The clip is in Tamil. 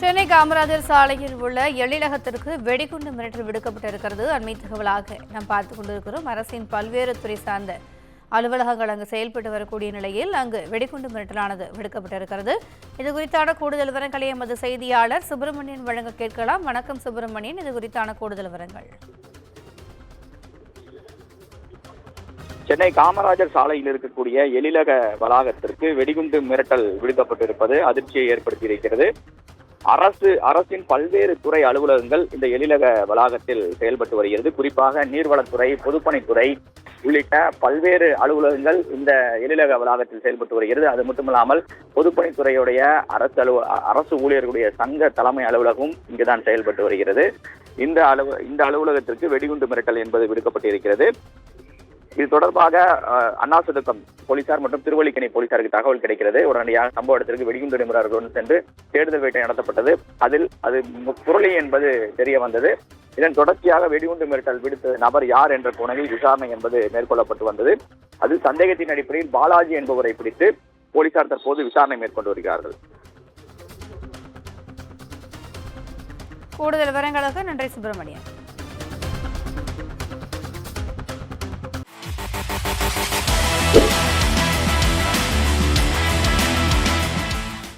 சென்னை காமராஜர் சாலையில் உள்ள எழிலகத்திற்கு வெடிகுண்டு மிரட்டல் விடுக்கப்பட்டிருக்கிறது. அண்மை தகவலாக நாம் பார்த்துக் கொண்டிருக்கிறோம். அரசின் பல்வேறு துறை சார்ந்த அலுவலகங்கள் அங்கு செயல்பட்டு வரக்கூடிய நிலையில் அங்கு வெடிகுண்டு மிரட்டலானது விடுக்கப்பட்டிருக்கிறது. இது குறித்தான கூடுதல் விவரங்களை எமது செய்தியாளர் சுப்பிரமணியன் வழங்க கேட்கலாம். வணக்கம் சுப்பிரமணியன், இது குறித்தான கூடுதல் விவரங்கள். சென்னை காமராஜர் சாலையில் இருக்கக்கூடிய எழிலக வளாகத்திற்கு வெடிகுண்டு மிரட்டல் விடுக்கப்பட்டிருப்பது அதிர்ச்சியை ஏற்படுத்தியிருக்கிறது. அரசின் பல்வேறு துறை அலுவலகங்கள் இந்த எழிலக வளாகத்தில் செயல்பட்டு வருகிறது. குறிப்பாக நீர்வளத்துறை, பொதுப்பணித்துறை உள்ளிட்ட பல்வேறு அலுவலகங்கள் இந்த எழிலக வளாகத்தில் செயல்பட்டு வருகிறது. அது மட்டுமில்லாமல் பொதுப்பணித்துறையுடைய அரசு ஊழியர்களுடைய சங்க தலைமை அலுவலகம் இங்குதான் செயல்பட்டு வருகிறது. இந்த அலுவலகத்திற்கு வெடிகுண்டு மிரட்டல் என்பது விடுக்கப்பட்டிருக்கிறது. இது தொடர்பாக அண்ணா சதுக்கம் போலீசார் மற்றும் திருவல்லிக்கேணி போலீசாருக்கு தகவல் கிடைக்கிறது. உடனடியாக சம்பவ இடத்திற்கு வெடிகுண்டு நிபுணர்களுடன் சென்று தேடுதல் வேட்டை நடத்தப்பட்டது. அதில் அது புரளி என்பது தெரிய வந்தது. இதன் தொடர்ச்சியாக வெடிகுண்டு மிரட்டல் விடுத்த நபர் யார் என்ற கோணத்தில் விசாரணை என்பது மேற்கொள்ளப்பட்டு வந்தது. அதில் சந்தேகத்தின் அடிப்படையில் பாலாஜி என்பவரை பிடித்து போலீசார் தற்போது விசாரணை மேற்கொண்டு வருகிறார்கள். கூடுதல் விவரங்களுக்கு நன்றி சுப்பிரமணியன்.